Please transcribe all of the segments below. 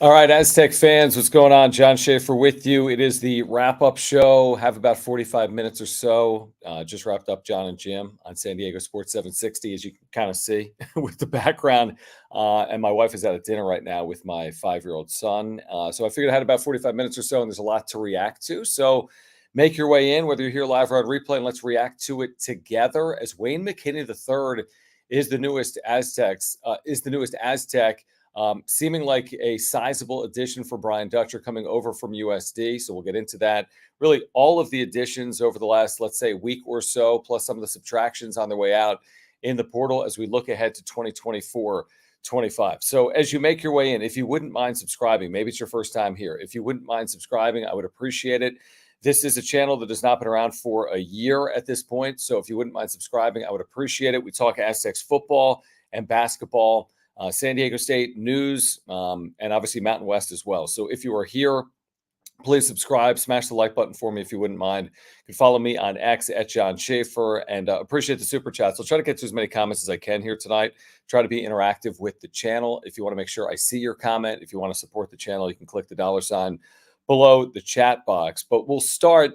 All right, Aztec fans, what's going on? John Schaefer with you. It is the wrap-up show. Have about 45 minutes or so. Just wrapped up John and Jim on San Diego Sports 760, as you can kind of see with the background. And my wife is at a dinner right now with my 5-year-old son. So I figured I had about 45 minutes or so, and there's a lot to react to. So make your way in, whether you're here live or on replay, and let's react to it together. As Wayne McKinney III is the newest Aztec. Seeming like a sizable addition for Brian Dutcher coming over from USD. So we'll get into that. Really, all of the additions over the last, let's say, week or so, plus some of the subtractions on their way out in the portal as we look ahead to 2024-25. So as you make your way in, if you wouldn't mind subscribing, maybe it's your first time here. If you wouldn't mind subscribing, I would appreciate it. This is a channel that has not been around for a year at this point. So if you wouldn't mind subscribing, I would appreciate it. We talk Aztecs football and basketball, San Diego State news, and obviously Mountain West as well. So if you are here, please subscribe, smash the like button for me if you wouldn't mind. You can follow me on X at John Schaefer, and appreciate the super chats. I'll try to get to as many comments as I can here tonight. Try to be interactive with the channel. If you want to make sure I see your comment, if you want to support the channel, you can click the $ below the chat box. But we'll start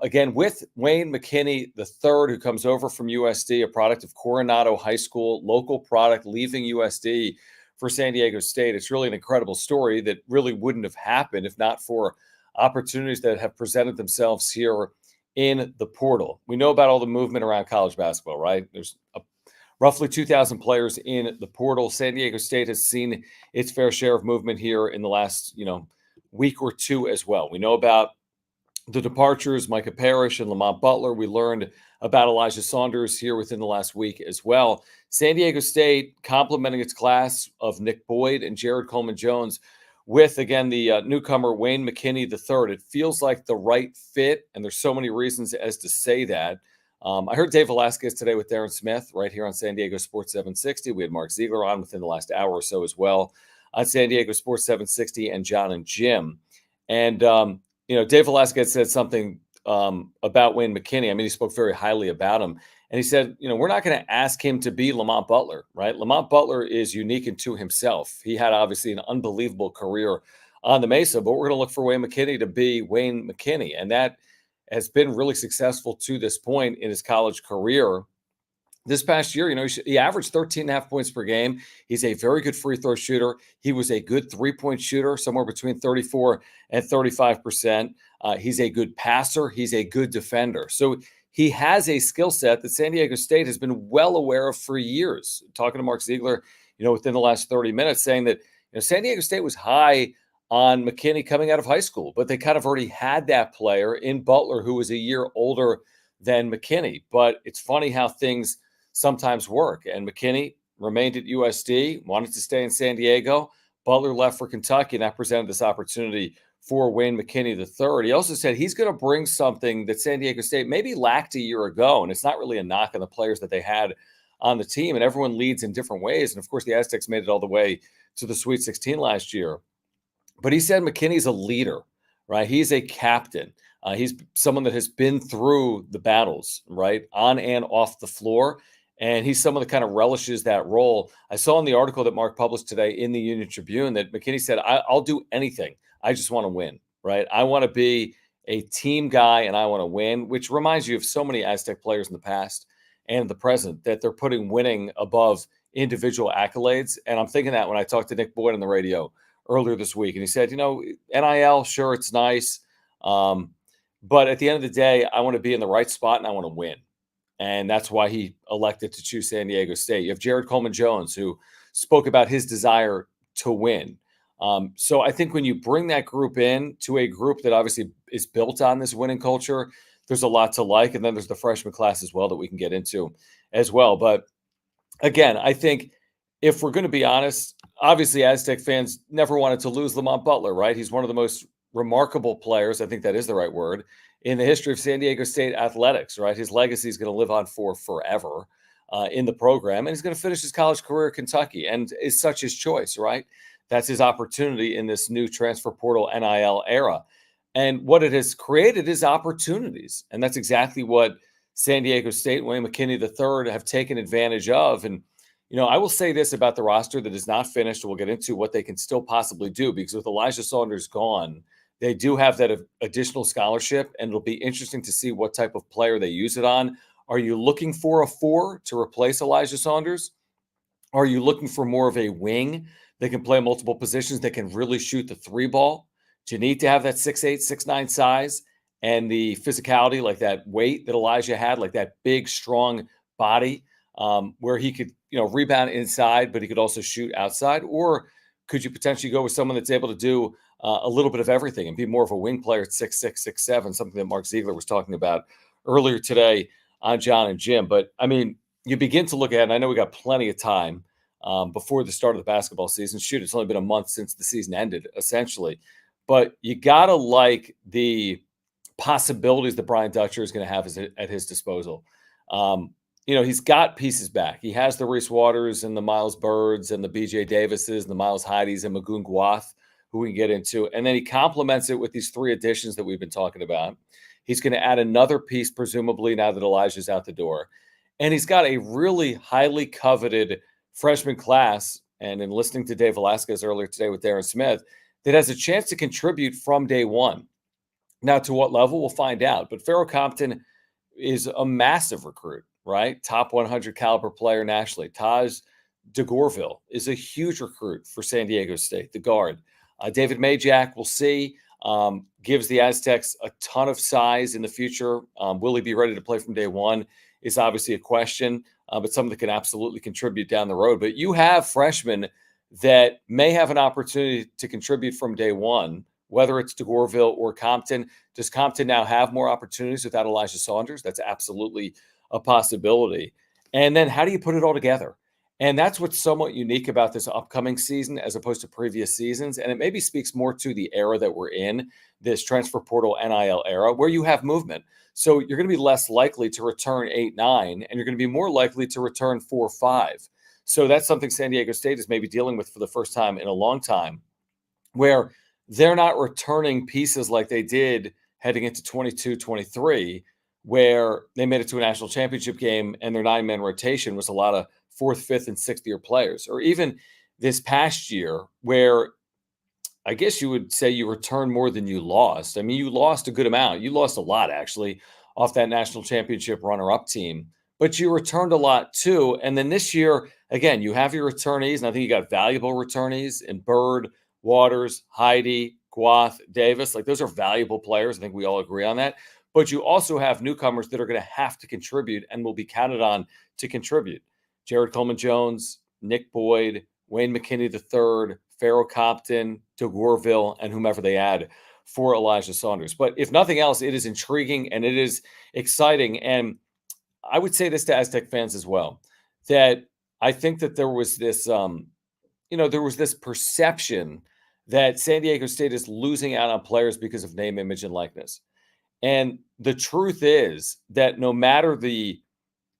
again with Wayne McKinney III, who comes over from USD, a product of Coronado High School, local product, leaving USD for San Diego State. It's really an incredible story that really wouldn't have happened if not for opportunities that have presented themselves here in the portal. We know about all the movement around college basketball, right? There's roughly 2,000 players in the portal. San Diego State has seen its fair share of movement here in the last, week or two as well. We know about the departures, Micah Parrish and Lamont Butler. We learned about Elijah Saunders here within the last week as well. San Diego State complementing its class of Nick Boyd and Jared Coleman-Jones with, again, the newcomer Wayne McKinney III. It feels like the right fit, and there's so many reasons as to say that. I heard Dave Velasquez today with Darren Smith right here on San Diego Sports 760. We had Mark Ziegler on within the last hour or so as well on San Diego Sports 760 and John and Jim. And, Dave Velasquez said something about Wayne McKinney. I mean, he spoke very highly about him. And he said, we're not going to ask him to be Lamont Butler, right? Lamont Butler is unique into himself. He had obviously an unbelievable career on the Mesa, but we're going to look for Wayne McKinney to be Wayne McKinney. And that has been really successful to this point in his college career. This past year, he averaged 13.5 points per game. He's a very good free throw shooter. He was a good three-point shooter, somewhere between 34 and 35%. He's a good passer. He's a good defender. So he has a skill set that San Diego State has been well aware of for years. Talking to Mark Ziegler, within the last 30 minutes, saying that San Diego State was high on McKinney coming out of high school, but they kind of already had that player in Butler who was a year older than McKinney. But it's funny how things sometimes work. And McKinney remained at USD, wanted to stay in San Diego. Butler left for Kentucky, and that presented this opportunity for Wayne McKinney III. He also said he's going to bring something that San Diego State maybe lacked a year ago, and it's not really a knock on the players that they had on the team, and everyone leads in different ways. And, of course, the Aztecs made it all the way to the Sweet 16 last year. But he said McKinney's a leader, right? He's a captain. He's someone that has been through the battles, right, on and off the floor. And he's someone that kind of relishes that role. I saw in the article that Mark published today in the Union Tribune that McKinney said, I'll do anything. I just want to win, right? I want to be a team guy and I want to win, which reminds you of so many Aztec players in the past and the present that they're putting winning above individual accolades. And I'm thinking that when I talked to Nick Boyd on the radio earlier this week, and he said, NIL, sure, it's nice. But at the end of the day, I want to be in the right spot and I want to win. And that's why he elected to choose San Diego State. You have Jared Coleman-Jones, who spoke about his desire to win. So I think when you bring that group in to a group that obviously is built on this winning culture, there's a lot to like. And then there's the freshman class as well that we can get into as well. But again, I think if we're going to be honest, obviously Aztec fans never wanted to lose Lamont Butler, right? He's one of the most remarkable players, I think that is the right word, in the history of San Diego State athletics, right? His legacy is going to live on for forever in the program, and he's going to finish his college career at Kentucky, and is such his choice, right? That's his opportunity in this new transfer portal NIL era. And what it has created is opportunities, and that's exactly what San Diego State, Wayne McKinney III have taken advantage of. And, I will say this about the roster that is not finished. We'll get into what they can still possibly do, because with Elijah Saunders gone, they do have that additional scholarship, and it'll be interesting to see what type of player they use it on. Are you looking for a 4 to replace Elijah Saunders? Are you looking for more of a wing that can play multiple positions, that can really shoot the 3 ball? Do you need to have that 6'8", 6'9" size and the physicality, like that weight that Elijah had, like that big, strong body, where he could, rebound inside, but he could also shoot outside? Or could you potentially go with someone that's able to do a little bit of everything and be more of a wing player at 6'6", 6'7", something that Mark Ziegler was talking about earlier today on John and Jim? But I mean, you begin to look at, and I know we got plenty of time before the start of the basketball season. Shoot, it's only been a month since the season ended, essentially. But you got to like the possibilities that Brian Dutcher is going to have at his disposal. He's got pieces back. He has the Reese Waters and the Miles Birds and the BJ Davises and the Miles Heidi's and Magoon Gwath, who we can get into. And then he complements it with these 3 additions that we've been talking about. He's going to add another piece, presumably, now that Elijah's out the door. And he's got a really highly coveted freshman class, and in listening to Dave Velasquez earlier today with Darren Smith, that has a chance to contribute from day one. Now, to what level, we'll find out. But Farrell Compton is a massive recruit, right? Top 100 caliber player nationally. Taj DeGorville is a huge recruit for San Diego State, the guard. David Majak, we'll see, gives the Aztecs a ton of size in the future. Will he be ready to play from day one is obviously a question, but something that can absolutely contribute down the road. But you have freshmen that may have an opportunity to contribute from day one, whether it's DeGorville or Compton. Does Compton now have more opportunities without Elijah Saunders? That's absolutely a possibility. And then how do you put it all together? And that's what's somewhat unique about this upcoming season as opposed to previous seasons. And it maybe speaks more to the era that we're in, this transfer portal NIL era, where you have movement. So you're going to be less likely to return 8, 9, and you're going to be more likely to return 4, 5. So that's something San Diego State is maybe dealing with for the first time in a long time, where they're not returning pieces like they did heading into 22, 23, where they made it to a national championship game and their 9-man rotation was a lot of 4th, 5th, and 6th-year players. Or even this past year, where I guess you would say you returned more than you lost. I mean, you lost a good amount. You lost a lot, actually, off that national championship runner-up team. But you returned a lot, too. And then this year, again, you have your returnees, and I think you got valuable returnees in Bird, Waters, Heidi, Gwath, Davis. Like, those are valuable players. I think we all agree on that. But you also have newcomers that are going to have to contribute and will be counted on to contribute. Jared Coleman-Jones, Nick Boyd, Wayne McKinney III, Farrell Compton, DeGorville, and whomever they add for Elijah Saunders. But if nothing else, it is intriguing and it is exciting. And I would say this to Aztec fans as well, that I think that there was this, there was this perception that San Diego State is losing out on players because of name, image, and likeness. And the truth is that no matter the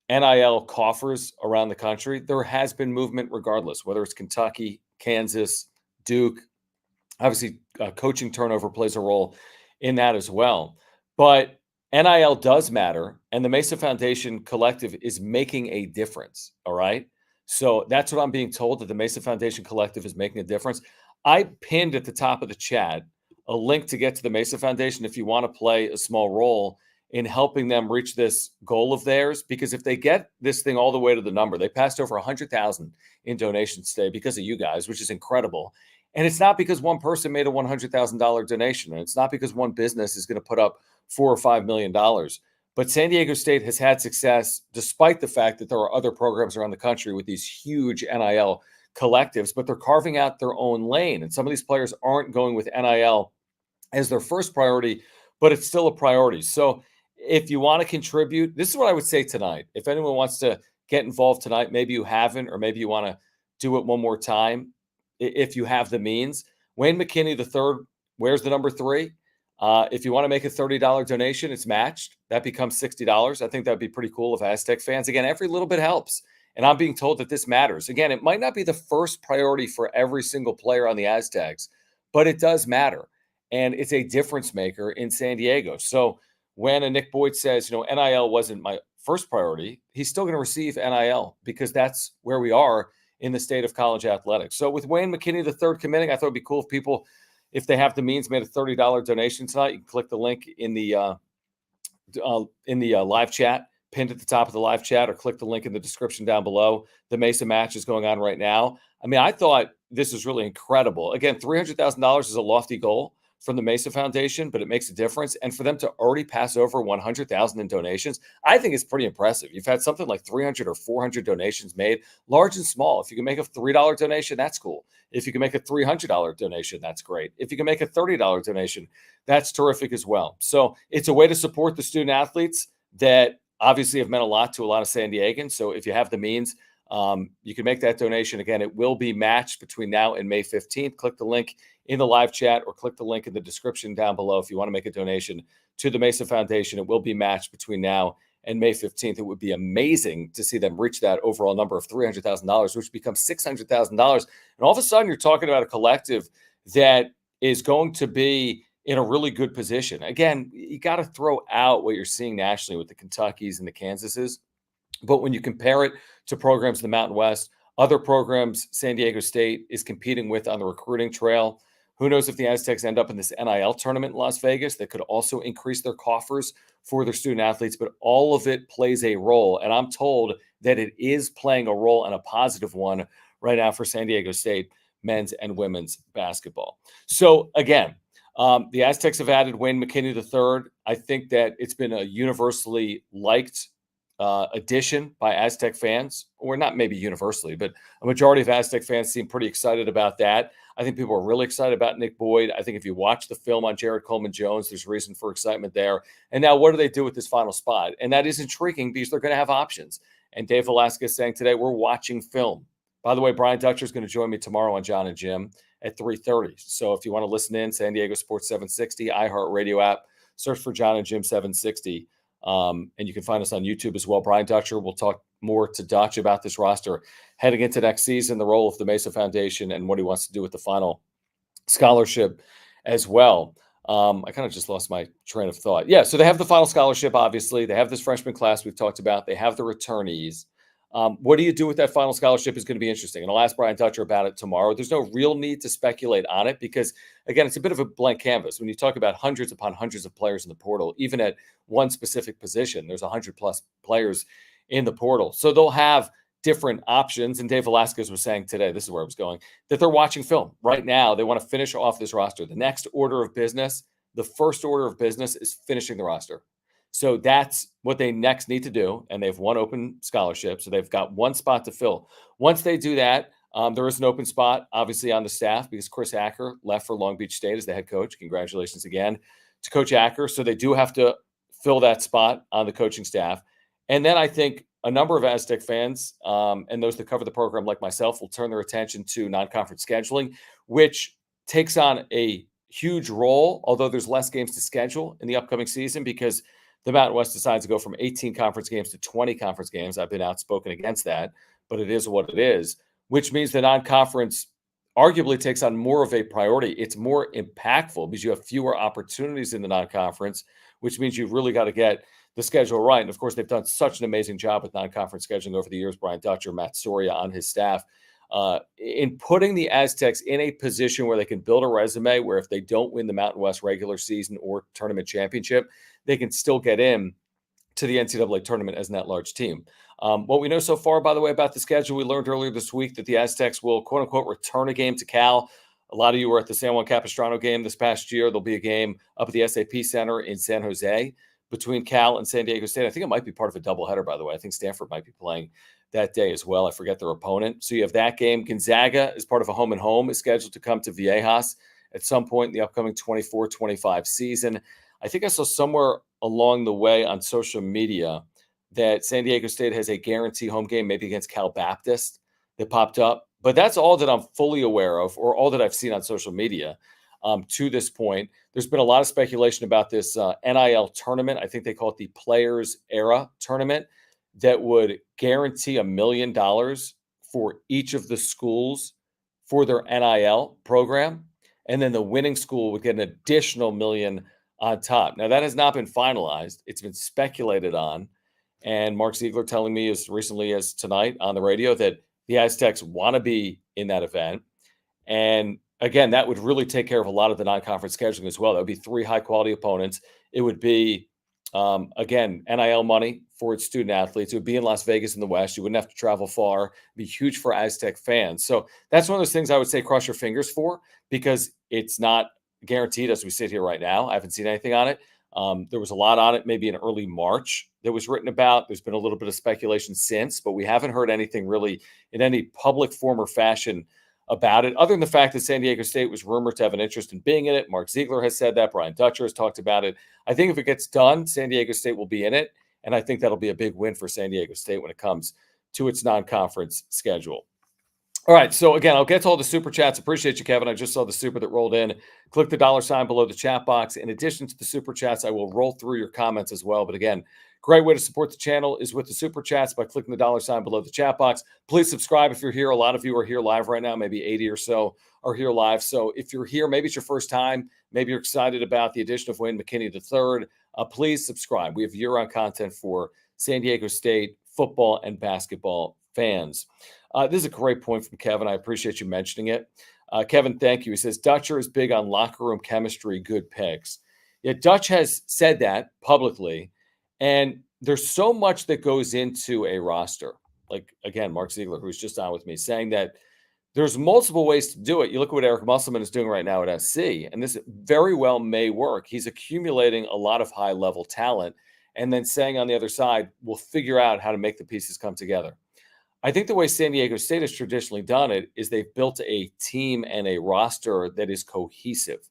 NIL coffers around the country, there has been movement regardless, whether it's Kentucky, Kansas, Duke. Obviously, coaching turnover plays a role in that as well. But NIL does matter, and the Mesa Foundation Collective is making a difference, all right? So that's what I'm being told, that the Mesa Foundation Collective is making a difference. I pinned at the top of the chat a link to get to the Mesa Foundation if you want to play a small role in helping them reach this goal of theirs, because if they get this thing all the way to the number, they passed over 100,000 in donations today because of you guys, which is incredible. And it's not because one person made a $100,000 donation, and it's not because one business is going to put up $4 or $5 million. But San Diego State has had success despite the fact that there are other programs around the country with these huge NIL collectives, but they're carving out their own lane. And some of these players aren't going with NIL as their first priority, but it's still a priority. So if you want to contribute, this is what I would say tonight. If anyone wants to get involved tonight, maybe you haven't, or maybe you want to do it one more time, if you have the means. Wayne McKinney III wears the number 3. If you want to make a $30 donation, it's matched. That becomes $60. I think that would be pretty cool if Aztec fans, again, every little bit helps. And I'm being told that this matters. Again, it might not be the first priority for every single player on the Aztecs, but it does matter. And it's a difference maker in San Diego. So when a Nick Boyd says, NIL wasn't my first priority, he's still going to receive NIL because that's where we are in the state of college athletics. So with Wayne McKinney III committing, I thought it'd be cool if people, if they have the means, made a $30 donation tonight. You can click the link in the live chat, pinned at the top of the live chat, or click the link in the description down below. The Mesa match is going on right now. I mean, I thought this was really incredible. Again, $300,000 is a lofty goal from the Mesa Foundation, but it makes a difference. And for them to already pass over 100,000 in donations, I think it's pretty impressive. You've had something like 300 or 400 donations made, large and small. If you can make a $3 donation, that's cool. If you can make a $300 donation, that's great. If you can make a $30 donation, that's terrific as well. So it's a way to support the student athletes that obviously have meant a lot to a lot of San Diegans. So if you have the means, you can make that donation. Again, it will be matched between now and May 15th. Click the link in the live chat or click the link in the description down below if you want to make a donation to the Mesa Foundation. It will be matched between now and May 15th. It would be amazing to see them reach that overall number of $300,000, which becomes $600,000. And all of a sudden, you're talking about a collective that is going to be in a really good position. Again, you got to throw out what you're seeing nationally with the Kentuckys and the Kansases. But when you compare it to programs in the Mountain West, other programs San Diego State is competing with on the recruiting trail, who knows if the Aztecs end up in this NIL tournament in Las Vegas that could also increase their coffers for their student athletes, but all of it plays a role. And I'm told that it is playing a role and a positive one right now for San Diego State men's and women's basketball. So again, the Aztecs have added Wayne McKinney III. I think that it's been a universally liked addition by Aztec fans, or not maybe universally, but a majority of Aztec fans seem pretty excited about that. I think people are really excited about Nick Boyd. I think if you watch the film on Jared Coleman-Jones, there's reason for excitement there. And now what do they do with this final spot? And that is intriguing because they're going to have options. And Dave Velasquez saying today, we're watching film. By the way, Brian Dutcher is going to join me tomorrow on John and Jim at 3:30. So if you want to listen in, San Diego Sports 760, iHeartRadio app, search for John and Jim 760. And you can find us on YouTube as well. Brian Dutcher will talk more to Dutch about this roster heading into next season, the role of the Mesa Foundation, and what he wants to do with the final scholarship as well. I kind of just lost my train of thought. Yeah, so they have the final scholarship, obviously. They have this freshman class we've talked about. They have the returnees. What do you do with that final scholarship is going to be interesting. And I'll ask Brian Dutcher about it tomorrow. There's no real need to speculate on it because, again, it's a bit of a blank canvas. When you talk about hundreds upon hundreds of players in the portal, even at one specific position, there's 100+ players in the portal. So they'll have different options. And Dave Velasquez was saying today, this is where I was going, that they're watching film. Right now, they want to finish off this roster. The next order of business, the first order of business is finishing the roster. So that's what they next need to do. And they have one open scholarship. So they've got one spot to fill. Once they do that, there is an open spot, obviously, on the staff because Chris Acker left for Long Beach State as the head coach. Congratulations again to Coach Acker. So they do have to fill that spot on the coaching staff. And then I think a number of Aztec fans and those that cover the program like myself will turn their attention to non-conference scheduling, which takes on a huge role, although there's less games to schedule in the upcoming season because the Mountain West decides to go from 18 conference games to 20 conference games. I've been outspoken against that, but it is what it is, which means the non-conference arguably takes on more of a priority. It's more impactful because you have fewer opportunities in the non-conference, which means you've really got to get the schedule right. And of course, they've done such an amazing job with non-conference scheduling over the years. Brian Dutcher, Matt Soria on his staff, in putting the Aztecs in a position where they can build a resume where if they don't win the Mountain West regular season or tournament championship, they can still get in to the NCAA tournament as an at-large team. What we know so far, by the way, about the schedule, we learned earlier this week that the Aztecs will, quote-unquote, return a game to Cal. A lot of you were at the San Juan Capistrano game this past year. There'll be a game up at the SAP Center in San Jose between Cal and San Diego State. I think it might be part of a doubleheader, by the way. I think Stanford might be playing that day as well. I forget their opponent. So you have that game. Gonzaga, as part of a home and home, is scheduled to come to Viejas at some point in the upcoming 24-25 season. I think I saw somewhere along the way on social media that San Diego State has a guarantee home game, maybe against Cal Baptist, that popped up. But that's all that I'm fully aware of, or all that I've seen on social media to this point. There's been a lot of speculation about this NIL tournament. I think they call it the Players Era Tournament that would guarantee $1 million for each of the schools for their NIL program. And then the winning school would get an additional $1 million on top. Now, that has not been finalized. It's been speculated on. And Mark Ziegler telling me as recently as tonight on the radio that the Aztecs want to be in that event. And again, that would really take care of a lot of the non-conference scheduling as well. That would be 3 high-quality opponents. It would be, again, NIL money for its student athletes. It would be in Las Vegas in the West. You wouldn't have to travel far. It'd be huge for Aztec fans. So that's one of those things I would say cross your fingers for, because it's not guaranteed as we sit here right now. I haven't seen anything on it. There was a lot on it maybe in early March that was written about. There's been a little bit of speculation since, but we haven't heard anything really in any public form or fashion about it, other than the fact that San Diego State was rumored to have an interest in being in it. Mark Ziegler has said that. Brian Dutcher has talked about it. I think if it gets done, San Diego State will be in it, and I think that'll be a big win for San Diego State when it comes to its non-conference schedule. All right, so again, I'll get to all the super chats. Appreciate you, Kevin. I just saw the super that rolled in. Click the $ below the chat box. In addition to the super chats, I will roll through your comments as well. But again, great way to support the channel is with the super chats by clicking the $ below the chat box. Please subscribe if you're here. A lot of you are here live right now. Maybe 80 or so are here live. So if you're here, maybe it's your first time. Maybe you're excited about the addition of Wayne McKinney III. Please subscribe. We have year-round content for San Diego State football and basketball fans. This is a great point from Kevin. I appreciate you mentioning it. Kevin, thank you. He says, Dutcher is big on locker room chemistry, good picks. Yeah, Dutch has said that publicly, and there's so much that goes into a roster. Like, again, Mark Ziegler, who's just on with me, saying that there's multiple ways to do it. You look at what Eric Musselman is doing right now at SC, and this very well may work. He's accumulating a lot of high-level talent and then saying on the other side, we'll figure out how to make the pieces come together. I think the way San Diego State has traditionally done it is they've built a team and a roster that is cohesive.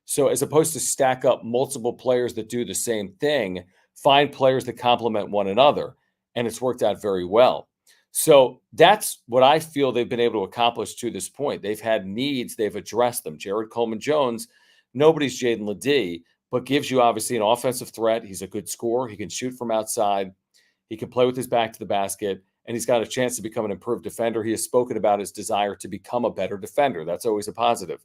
So as opposed to stack up multiple players that do the same thing, find players that complement one another. And it's worked out very well. So that's what I feel they've been able to accomplish to this point. They've had needs. They've addressed them. Jared Coleman-Jones, nobody's Jaden Ledee, but gives you obviously an offensive threat. He's a good scorer. He can shoot from outside. He can play with his back to the basket. And he's got a chance to become an improved defender. He has spoken about his desire to become a better defender. That's always a positive.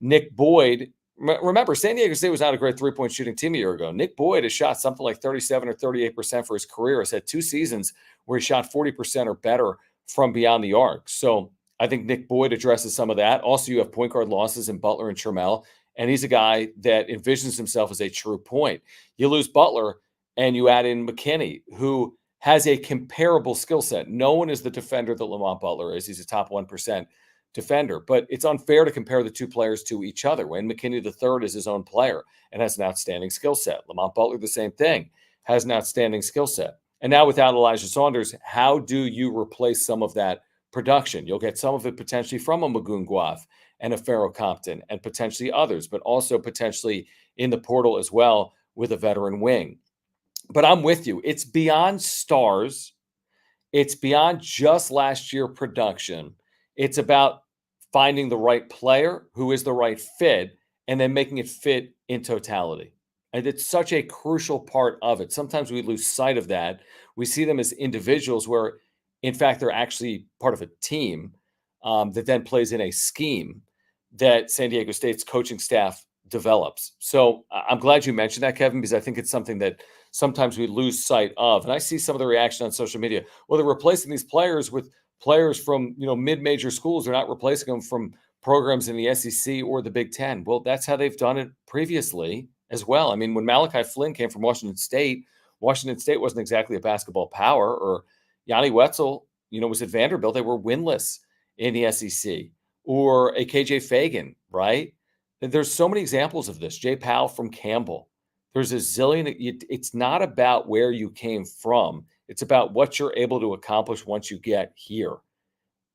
Nick Boyd, remember, San Diego State was not a great three-point shooting team a year ago. Nick Boyd has shot something like 37 or 38% for his career. Has had 2 seasons where he shot 40% or better from beyond the arc. So I think Nick Boyd addresses some of that. Also, you have point guard losses in Butler and Trammell, and he's a guy that envisions himself as a true point. You lose Butler, and you add in McKinney, who has a comparable skill set. No one is the defender that Lamont Butler is. He's a top 1% defender. But it's unfair to compare the two players to each other. Wayne McKinney III is his own player and has an outstanding skill set. Lamont Butler, the same thing, has an outstanding skill set. And now without Elijah Saunders, how do you replace some of that production? You'll get some of it potentially from a Magoon Guav and a Pharaoh Compton and potentially others, but also potentially in the portal as well with a veteran wing. But I'm with you. It's beyond stars. It's beyond just last year production. It's about finding the right player who is the right fit and then making it fit in totality. And it's such a crucial part of it. Sometimes we lose sight of that. We see them as individuals where, in fact, they're actually part of a team that then plays in a scheme that San Diego State's coaching staff develops. So I'm glad you mentioned that, Kevin, because I think it's something that sometimes we lose sight of. And I see some of the reaction on social media. Well, they're replacing these players with players from, mid-major schools. They're not replacing them from programs in the SEC or the Big Ten. Well, that's how they've done it previously as well. I mean, when Malachi Flynn came from Washington State wasn't exactly a basketball power. Or Yanni Wetzel, was at Vanderbilt. They were winless in the SEC. Or a KJ Fagan, right? There's so many examples of this. Jay Powell from Campbell. There's a zillion. It's not about where you came from. It's about what you're able to accomplish once you get here.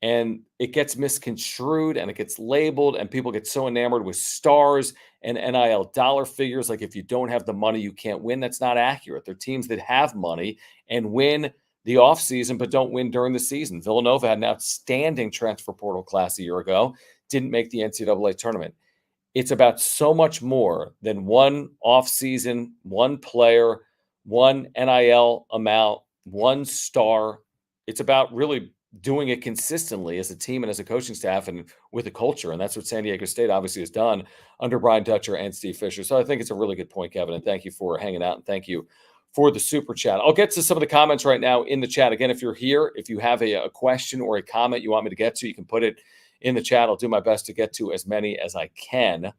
And it gets misconstrued and it gets labeled, and people get so enamored with stars and NIL dollar figures. Like, if you don't have the money, you can't win. That's not accurate. There are teams that have money and win the offseason, but don't win during the season. Villanova had an outstanding transfer portal class a year ago, didn't make the NCAA tournament. It's about so much more than one offseason, one player, one NIL amount, one star. It's about really doing it consistently as a team and as a coaching staff and with a culture. And that's what San Diego State obviously has done under Brian Dutcher and Steve Fisher. So I think it's a really good point, Kevin. And thank you for hanging out. And thank you for the super chat. I'll get to some of the comments right now in the chat. Again, if you're here, if you have a question or a comment you want me to get to, you can put it in the chat. I'll do my best to get to as many as I can.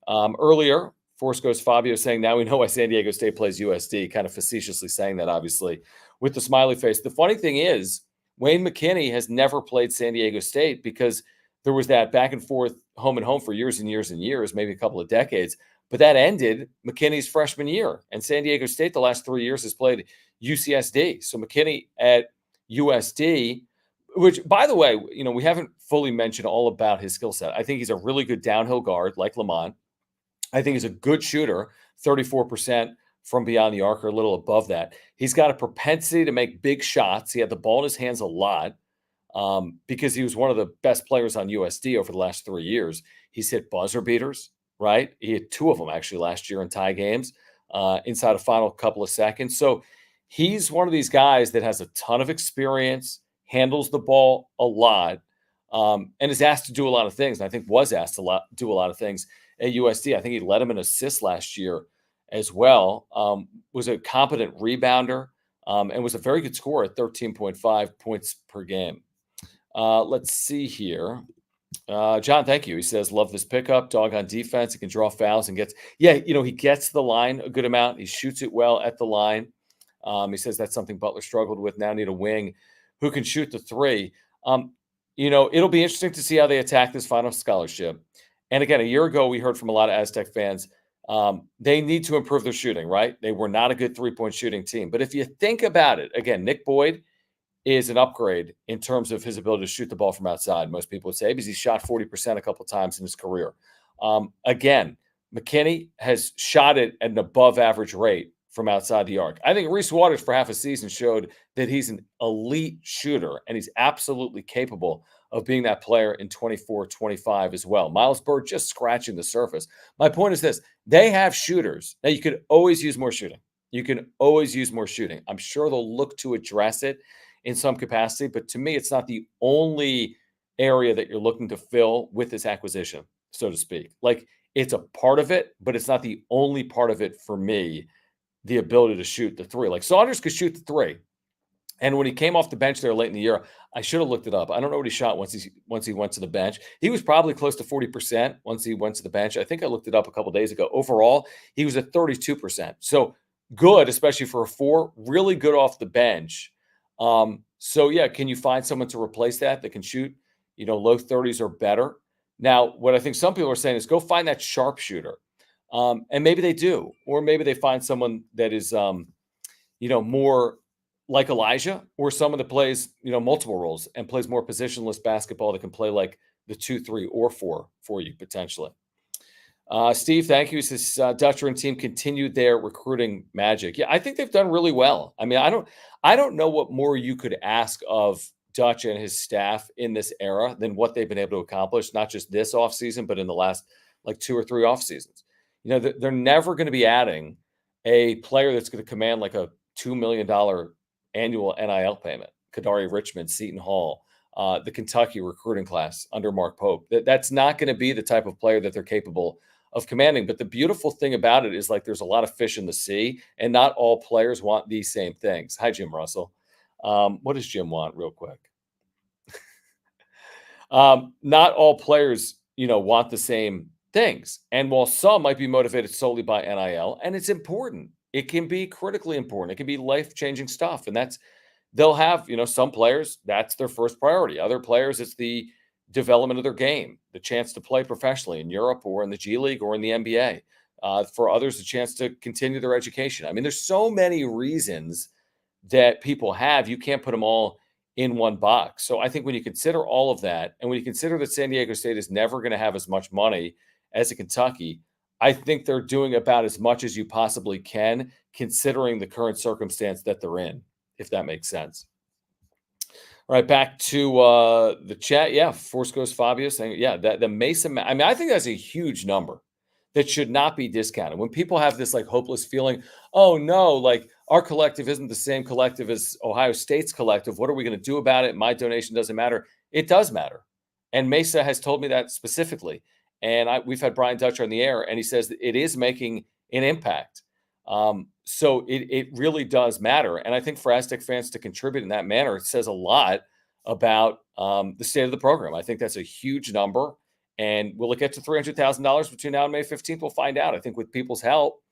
Earlier, Force Ghost Fabio saying, now we know why San Diego State plays USD, kind of facetiously saying that, obviously, with the smiley face. The funny thing is, Wayne McKinney has never played San Diego State because there was that back and forth, home and home for years and years and years, maybe a couple of decades. But that ended McKinney's freshman year. And San Diego State, the last 3 years, has played UCSD. So McKinney at USD, which, by the way, we haven't fully mentioned all about his skill set. I think he's a really good downhill guard like Lamont. I think he's a good shooter, 34% from beyond the arc, or a little above that. He's got a propensity to make big shots. He had the ball in his hands a lot because he was one of the best players on USD over the last 3 years. He's hit buzzer beaters, right? He had 2 of them actually last year in tie games inside a final couple of seconds. So he's one of these guys that has a ton of experience, handles the ball a lot, and is asked to do a lot of things. And I think was asked to do a lot of things at USD. I think he led him in assists last year as well. Was a competent rebounder and was a very good scorer at 13.5 points per game. Let's see here. John, thank you. He says, love this pickup. Dog on defense. He can draw fouls and he gets the line a good amount. He shoots it well at the line. He says that's something Butler struggled with. Now need a wing who can shoot the three. It'll be interesting to see how they attack this final scholarship. And again, a year ago, we heard from a lot of Aztec fans, they need to improve their shooting, right? They were not a good three-point shooting team. But if you think about it, again, Nick Boyd is an upgrade in terms of his ability to shoot the ball from outside, most people would say, because he shot 40% a couple of times in his career. Again, McKinney has shot it at an above-average rate from outside the arc. I think Reese Waters for half a season showed that he's an elite shooter, and he's absolutely capable of being that player in 24-25 as well. Miles Bird just scratching the surface. My point is this. They have shooters. Now, you could always use more shooting. I'm sure they'll look to address it in some capacity, but to me, it's not the only area that you're looking to fill with this acquisition, so to speak. Like, it's a part of it, but it's not the only part of it for me, the ability to shoot the three. Like, Saunders could shoot the three. And when he came off the bench there late in the year, I should have looked it up. I don't know what he shot once he went to the bench. He was probably close to 40% once he went to the bench. I think I looked it up a couple of days ago. Overall, he was at 32%. So good, especially for a 4, really good off the bench. So yeah, can you find someone to replace that can shoot, low 30s or better? Now, what I think some people are saying is go find that sharpshooter. And maybe they do, or maybe they find someone that is, more like Elijah, or someone that plays, multiple roles and plays more positionless basketball that can play like the 2, 3, or 4 for you potentially. Steve, thank you. He says Dutcher and team continued their recruiting magic. Yeah, I think they've done really well. I mean, I don't know what more you could ask of Dutch and his staff in this era than what they've been able to accomplish, not just this offseason, but in the last like 2 or 3 off seasons. They're never going to be adding a player that's going to command like a $2 million annual NIL payment. Kadari Richmond, Seton Hall, the Kentucky recruiting class under Mark Pope. That's not going to be the type of player that they're capable of commanding. But the beautiful thing about it is like there's a lot of fish in the sea, and not all players want these same things. Hi, Jim Russell. What does Jim want real quick? Not all players, want the same things. And while some might be motivated solely by NIL, and it's important, it can be critically important. It can be life-changing stuff. And they'll have, some players, that's their first priority. Other players, it's the development of their game, the chance to play professionally in Europe or in the G League or in the NBA. For others, a chance to continue their education. I mean, there's so many reasons that people have. You can't put them all in one box. So I think when you consider all of that, and when you consider that San Diego State is never going to have as much money as a Kentucky, I think they're doing about as much as you possibly can, considering the current circumstance that they're in, if that makes sense. All right, back to the chat. Yeah, Force Ghost Fabio saying, yeah, the Mesa. I mean, I think that's a huge number that should not be discounted. When people have this like hopeless feeling, oh no, like our collective isn't the same collective as Ohio State's collective. What are we going to do about it? My donation doesn't matter. It does matter. And Mesa has told me that specifically. And we've had Brian Dutcher on the air, and he says that it is making an impact. So it really does matter. And I think for Aztec fans to contribute in that manner, it says a lot about the state of the program. I think that's a huge number. And will it get to $300,000 between now and May 15th? We'll find out. I think with people's help,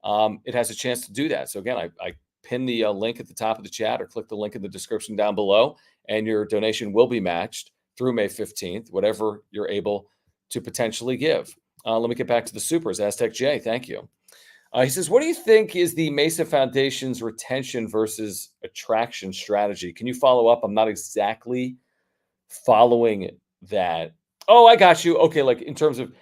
it has a chance to do that. So again, I pin the link at the top of the chat or click the link in the description down below, and your donation will be matched through May 15th, whatever you're able to potentially give. Let me get back to the supers. Aztec J, thank you. He says, what do you think is the Mesa Foundation's retention versus attraction strategy? Can you follow up? I'm not exactly following that. Oh, I got you. Okay, like in terms of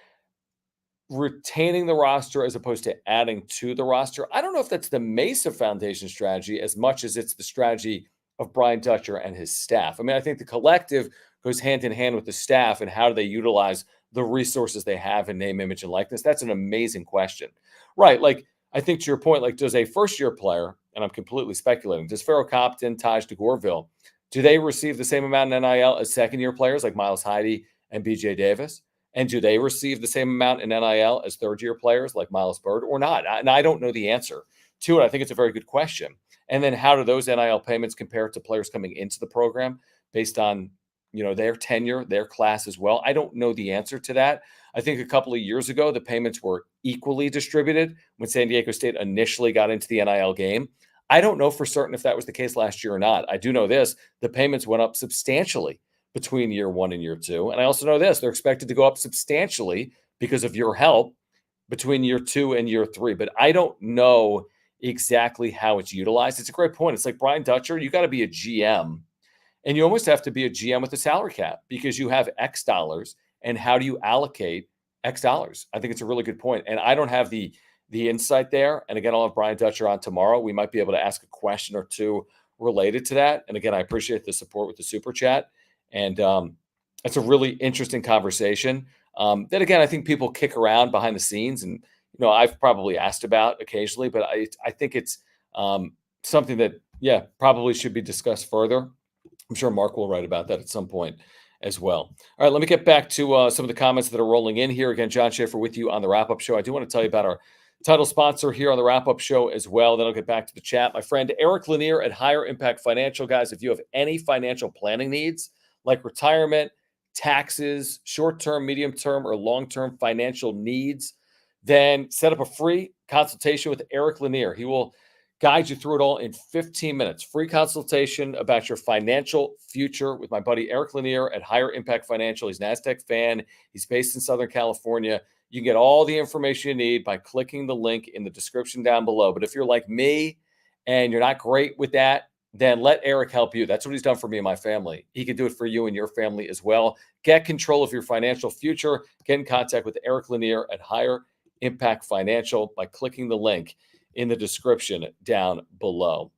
retaining the roster as opposed to adding to the roster. I don't know if that's the Mesa Foundation strategy as much as it's the strategy of Brian Dutcher and his staff. I mean, I think the collective goes hand in hand with the staff and how do they utilize the resources they have in name, image, and likeness. That's an amazing question. Right. Like, I think to your point, like, does a first-year player, and I'm completely speculating, does Farrell Compton, Taj DeGorville, do they receive the same amount in NIL as second-year players like Miles Heide and BJ Davis? And do they receive the same amount in NIL as third-year players like Miles Bird or not? And I don't know the answer to it. I think it's a very good question. And then how do those NIL payments compare to players coming into the program based on, their tenure, their class as well? I don't know the answer to that. I think a couple of years ago, the payments were equally distributed when San Diego State initially got into the NIL game. I don't know for certain if that was the case last year or not. I do know this: the payments went up substantially between year one and year two. And I also know this: they're expected to go up substantially because of your help between year two and year three. But I don't know exactly how it's utilized. It's a great point. It's like Brian Dutcher, you got to be a GM, and you almost have to be a GM with a salary cap because you have X dollars. And how do you allocate X dollars? I think it's a really good point. And I don't have the insight there. And again, I'll have Brian Dutcher on tomorrow. We might be able to ask a question or two related to that. And again, I appreciate the support with the super chat. And it's a really interesting conversation that, again, I think people kick around behind the scenes. And, I've probably asked about occasionally, but I think it's something that, probably should be discussed further. I'm sure Mark will write about that at some point as well. All right, let me get back to some of the comments that are rolling in here. Again, John Schaefer with you on the wrap-up show. I do want to tell you about our title sponsor here on the wrap-up show as well. Then I'll get back to the chat. My friend Eric Lanier at Higher Impact Financial. Guys, if you have any financial planning needs like retirement, taxes, short-term, medium-term, or long-term financial needs, then set up a free consultation with Eric Lanier. He will guide you through it all in 15 minutes. Free consultation about your financial future with my buddy Eric Lanier at Higher Impact Financial. He's an Aztec fan. He's based in Southern California. You can get all the information you need by clicking the link in the description down below. But if you're like me and you're not great with that, then let Eric help you. That's what he's done for me and my family. He can do it for you and your family as well. Get control of your financial future. Get in contact with Eric Lanier at Higher Impact Financial by clicking the link in the description down below.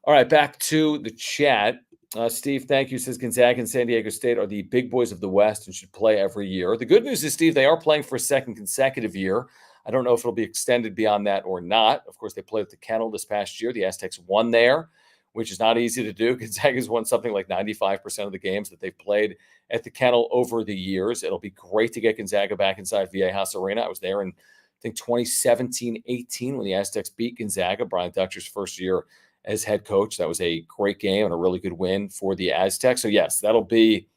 All right, back to the chat. Steve, thank you. Says Gonzaga and San Diego State are the big boys of the West and should play every year. The good news is, Steve, they are playing for a second consecutive year. I don't know if it'll be extended beyond that or not. Of course, they played at the Kennel this past year. The Aztecs won there, which is not easy to do. Gonzaga's won something like 95% of the games that they've played at the Kennel over the years. It'll be great to get Gonzaga back inside Viejas Arena. I was there in, I think, 2017-18 when the Aztecs beat Gonzaga, Brian Dutcher's first year as head coach. That was a great game and a really good win for the Aztecs. So, yes, that'll be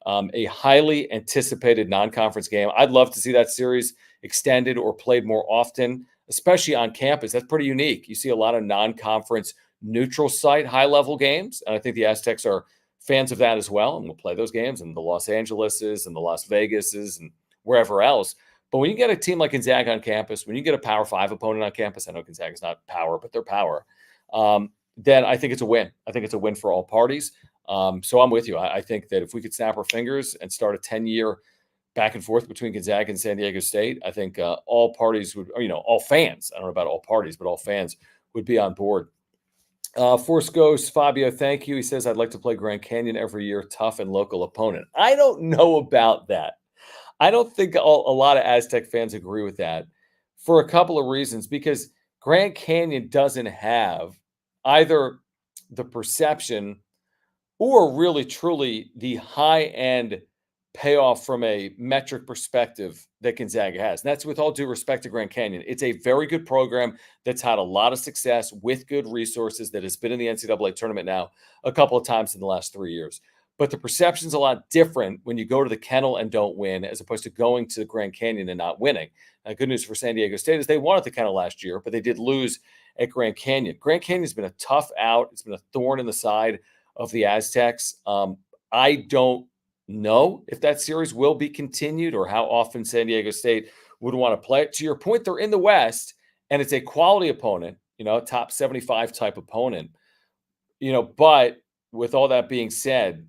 a highly anticipated non-conference game. I'd love to see that series extended or played more often, especially on campus. That's pretty unique. You see a lot of non-conference neutral site high-level games, and I think the Aztecs are fans of that as well, and we'll play those games in the Los Angeleses and the Las Vegases and wherever else. But when you get a team like Gonzaga on campus, when you get a Power 5 opponent on campus, I know Gonzaga's not power, but they're power, then I think it's a win. I think it's a win for all parties. So I'm with you. I think that if we could snap our fingers and start a 10-year back and forth between Gonzaga and San Diego State, I think all parties would, all fans, I don't know about all parties, but all fans would be on board. Force Ghost, Fabio, thank you. He says, I'd like to play Grand Canyon every year, tough and local opponent. I don't know about that. I don't think a lot of Aztec fans agree with that for a couple of reasons, because Grand Canyon doesn't have either the perception or really truly the high-end payoff from a metric perspective that Gonzaga has. And that's with all due respect to Grand Canyon. It's a very good program that's had a lot of success with good resources, that has been in the NCAA tournament now a couple of times in the last 3 years. But the perception's a lot different when you go to the Kennel and don't win, as opposed to going to Grand Canyon and not winning. Now, good news for San Diego State is they won at the Kennel last year, but they did lose at Grand Canyon. Grand Canyon's been a tough out. It's been a thorn in the side of the Aztecs. I don't know if that series will be continued or how often San Diego State would want to play it. To your point, they're in the West, and it's a quality opponent, top 75 type opponent. But with all that being said,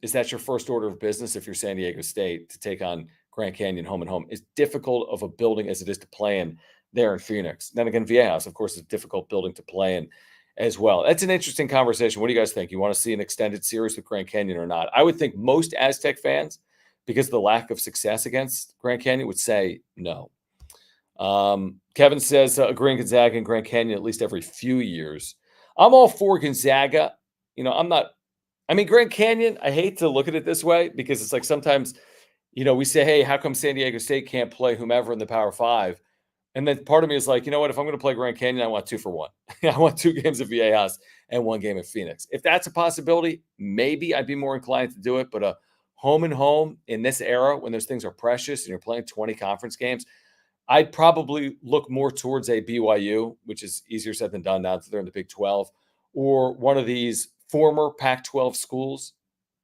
is that your first order of business if you're San Diego State to take on Grand Canyon home and home? As difficult of a building as it is to play in there in Phoenix. Then again, Viejas, of course, is a difficult building to play in as well. That's an interesting conversation. What do you guys think? You want to see an extended series with Grand Canyon or not? I would think most Aztec fans, because of the lack of success against Grand Canyon, would say no. Kevin says, agreeing Gonzaga and Grand Canyon at least every few years. I'm all for Gonzaga. Grand Canyon, I hate to look at it this way, because it's like sometimes, we say, hey, how come San Diego State can't play whomever in the Power Five? And then part of me is like, you know what? If I'm going to play Grand Canyon, I want 2 for 1. I want 2 games of Viejas and 1 game of Phoenix. If that's a possibility, maybe I'd be more inclined to do it. But a home and home in this era, when those things are precious and you're playing 20 conference games, I'd probably look more towards a BYU, which is easier said than done now that they're in the Big 12, or one of these former Pac-12 schools,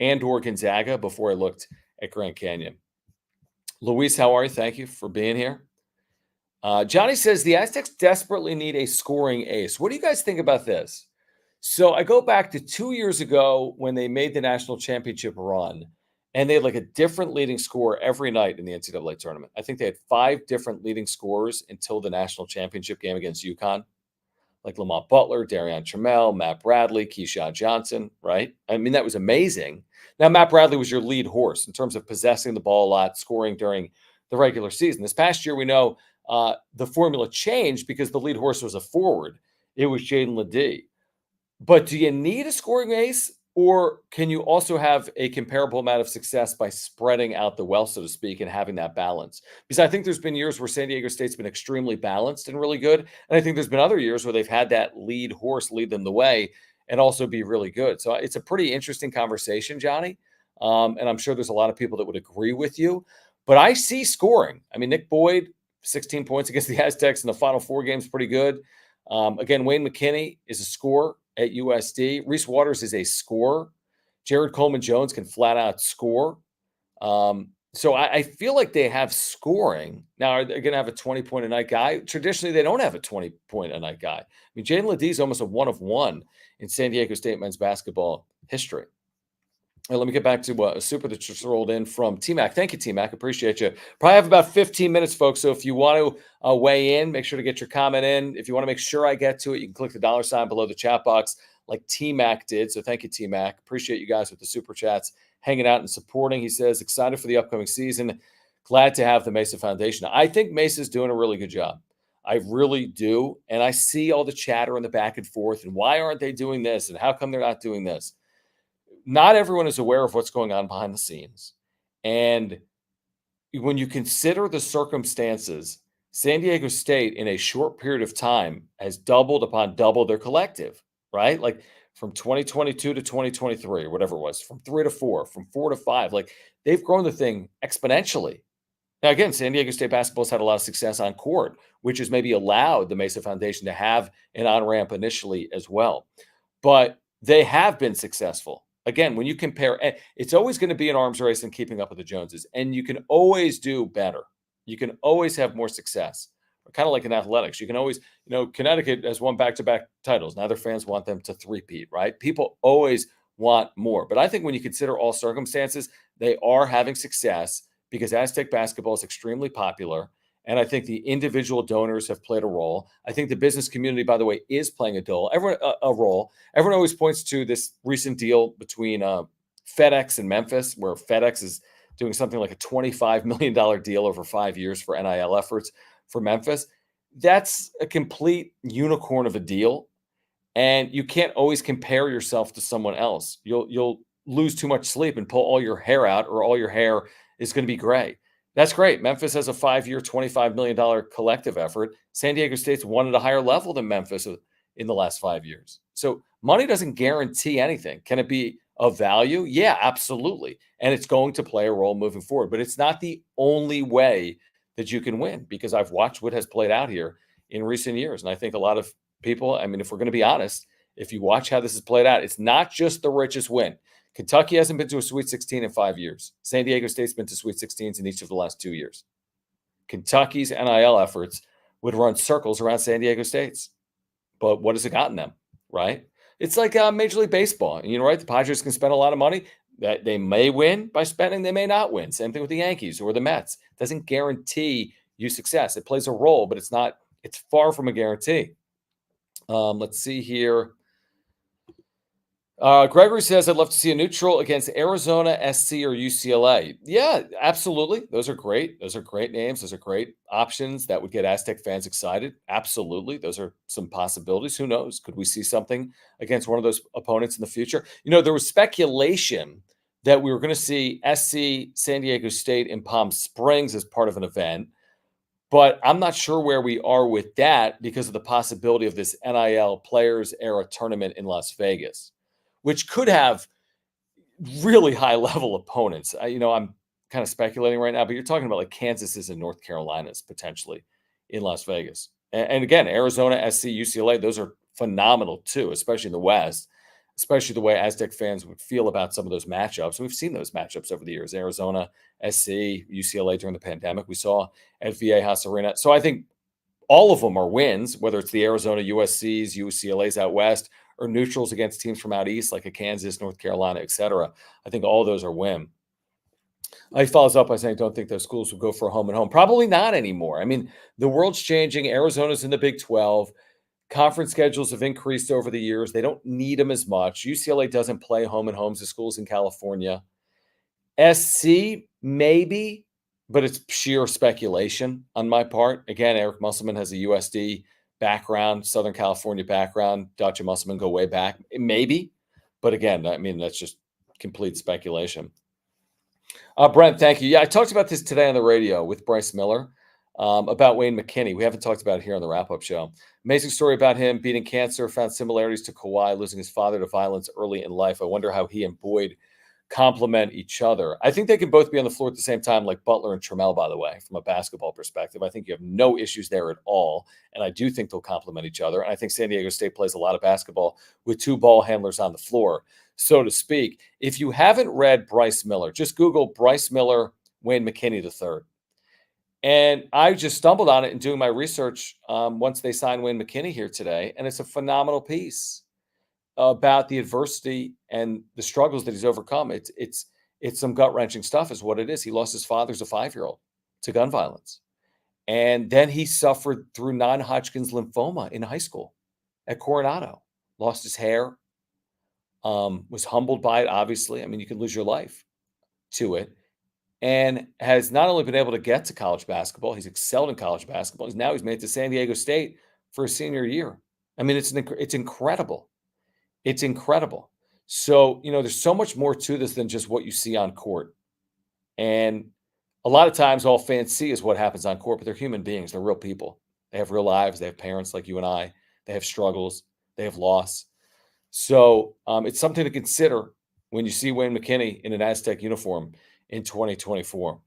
and or Gonzaga, before I looked at Grand Canyon. Luis, how are you? Thank you for being here. Johnny says the Aztecs desperately need a scoring ace. What do you guys think about this? So I go back to 2 years ago when they made the national championship run, and they had like a different leading scorer every night in the NCAA tournament. I think they had 5 different leading scorers until the national championship game against UConn, like Lamont Butler, Darian Trammell, Matt Bradley, Keyshawn Johnson, right? I mean, that was amazing. Now, Matt Bradley was your lead horse in terms of possessing the ball a lot, scoring during the regular season. This past year, we know the formula changed because the lead horse was a forward. It was Jaden Ledee. But do you need a scoring ace, or can you also have a comparable amount of success by spreading out the wealth, so to speak, and having that balance? Because I think there's been years where San Diego State's been extremely balanced and really good. And I think there's been other years where they've had that lead horse lead them the way and also be really good. So it's a pretty interesting conversation, Johnny. And I'm sure there's a lot of people that would agree with you. But I see scoring. I mean, Nick Boyd, 16 points against the Aztecs in the final 4 games, pretty good. Again, Wayne McKinney is a scorer at USD. Reese Waters is a scorer. Jared Coleman-Jones can flat out score. So I feel like they have scoring. Now, are they going to have a 20-point-a-night guy? Traditionally, they don't have a 20-point-a-night guy. I mean, Jaden Ledee is almost a 1 of 1 in San Diego State men's basketball history. All right, let me get back to a super that just rolled in from T-Mac. Thank you, T-Mac. Appreciate you. Probably have about 15 minutes, folks. So if you want to weigh in, make sure to get your comment in. If you want to make sure I get to it, you can click the $ below the chat box like T-Mac did. So thank you, T-Mac. Appreciate you guys with the super chats, hanging out and supporting. He says, excited for the upcoming season. Glad to have the Mesa Foundation. I think Mesa's doing a really good job. I really do. And I see all the chatter in the back and forth. And why aren't they doing this? And how come they're not doing this? Not everyone is aware of what's going on behind the scenes. And when you consider the circumstances, San Diego State in a short period of time has doubled upon double their collective, right? Like from 2022 to 2023, or whatever it was, from 3 to 4, from 4 to 5, like they've grown the thing exponentially. Now, again, San Diego State basketball's had a lot of success on court, which has maybe allowed the Mesa Foundation to have an on-ramp initially as well. But they have been successful. Again, when you compare, it's always going to be an arms race and keeping up with the Joneses, and you can always do better. You can always have more success. Kind of like in athletics, you can always, Connecticut has won back-to-back titles. Now their fans want them to three-peat, right? People always want more. But I think when you consider all circumstances, they are having success because Aztec basketball is extremely popular. And I think the individual donors have played a role. I think the business community, by the way, is playing a role. Everyone always points to this recent deal between FedEx and Memphis, where FedEx is doing something like a $25 million deal over 5 years for NIL efforts for Memphis. That's a complete unicorn of a deal. And you can't always compare yourself to someone else. You'll lose too much sleep and pull all your hair out, or all your hair is going to be gray. That's great. Memphis has a 5-year, $25 million collective effort. San Diego State's won at a higher level than Memphis in the last 5 years. So money doesn't guarantee anything. Can it be of value? Yeah, absolutely. And it's going to play a role moving forward. But it's not the only way that you can win, because I've watched what has played out here in recent years. And I think a lot of people, I mean, if we're going to be honest, if you watch how this has played out, it's not just the richest win. Kentucky hasn't been to a Sweet 16 in 5 years. San Diego State's been to Sweet 16s in each of the last 2 years. Kentucky's NIL efforts would run circles around San Diego State's. But what has it gotten them, right? It's like Major League Baseball. You know, right? The Padres can spend a lot of money. That they may win by spending, they may not win. Same thing with the Yankees or the Mets. It doesn't guarantee you success. It plays a role, but it's far from a guarantee. Let's see here. Gregory says, I'd love to see a neutral against Arizona, SC, or UCLA. Yeah, absolutely. Those are great. Those are great names. Those are great options that would get Aztec fans excited. Absolutely. Those are some possibilities. Who knows? Could we see something against one of those opponents in the future? You know, there was speculation that we were going to see SC, San Diego State, in Palm Springs as part of an event. But I'm not sure where we are with that because of the possibility of this NIL Players Era tournament in Las Vegas, which could have really high-level opponents. I'm kind of speculating right now, but you're talking about like Kansas's and North Carolina's potentially in Las Vegas. And again, Arizona, SC, UCLA, those are phenomenal too, especially in the West, especially the way Aztec fans would feel about some of those matchups. We've seen those matchups over the years, Arizona, SC, UCLA during the pandemic we saw at Viejas Arena. So I think all of them are wins, whether it's the Arizona USCs, UCLA's out West, or neutrals against teams from out East, like a Kansas, North Carolina, et cetera. I think all those are win. He follows up by saying, don't think those schools will go for a home and home. Probably not anymore. I mean, the world's changing. Arizona's in the Big 12. Conference schedules have increased over the years. They don't need them as much. UCLA doesn't play home and homes to schools in California. SC, maybe, but it's sheer speculation on my part. Again, Eric Musselman has a USD background, Southern California background. Dutch and Musselman go way back. Maybe. But again, I mean, that's just complete speculation. Brent, thank you. Yeah, I talked about this today on the radio with Bryce Miller about Wayne McKinney. We haven't talked about it here on the wrap-up show. Amazing story about him beating cancer, found similarities to Kawhi, losing his father to violence early in life. I wonder how he and Boyd complement each other. I think they can both be on the floor at the same time, like Butler and Trammell, by the way, from a basketball perspective. I think you have no issues there at all. And I do think they'll complement each other. And I think San Diego State plays a lot of basketball with two ball handlers on the floor, so to speak. If you haven't read Bryce Miller, just Google Bryce Miller, Wayne McKinney III. And I just stumbled on it in doing my research once they signed Wayne McKinney here today. And it's a phenomenal piece about the adversity and the struggles that he's overcome. It's some gut-wrenching stuff is what it is. He lost his father as a 5-year-old to gun violence. And then he suffered through non-Hodgkin's lymphoma in high school at Coronado. Lost his hair, was humbled by it, obviously. I mean, you can lose your life to it. And has not only been able to get to college basketball, he's excelled in college basketball. He's made it to San Diego State for his senior year. I mean, it's incredible. It's incredible. So, there's so much more to this than just what you see on court. And a lot of times all fans see is what happens on court, but they're human beings. They're real people. They have real lives. They have parents like you and I. They have struggles. They have loss. So it's something to consider when you see Wayne McKinney in an Aztec uniform in 2024.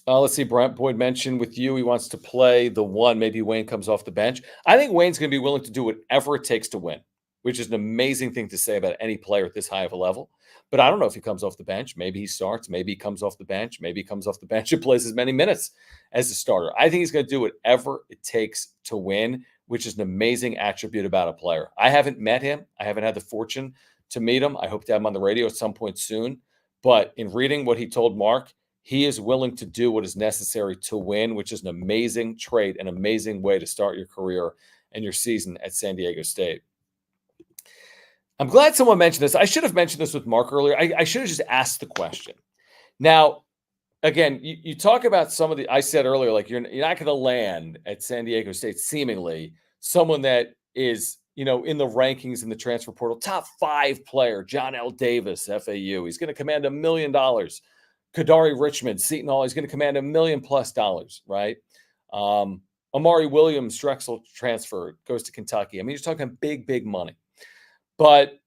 Let's see. Brent Boyd mentioned with you, he wants to play the one. Maybe Wayne comes off the bench. I think Wayne's going to be willing to do whatever it takes to win, which is an amazing thing to say about any player at this high of a level. But I don't know if he comes off the bench. Maybe he starts. Maybe he comes off the bench. Maybe he comes off the bench and plays as many minutes as a starter. I think he's going to do whatever it takes to win, which is an amazing attribute about a player. I haven't met him. I haven't had the fortune to meet him. I hope to have him on the radio at some point soon. But in reading what he told Mark, he is willing to do what is necessary to win, which is an amazing trait, an amazing way to start your career and your season at San Diego State. I'm glad someone mentioned this. I should have mentioned this with Mark earlier. I should have just asked the question. Now, again, you talk about some of the, I said earlier, like you're not going to land at San Diego State, seemingly, someone that is in the rankings in the transfer portal, top 5 player, John L. Davis, FAU. He's going to command $1 million. Kadari Richmond, Seton Hall, he's going to command $1 million plus, right? Amari Williams, Drexel transfer, goes to Kentucky. I mean, you're talking big, big money. But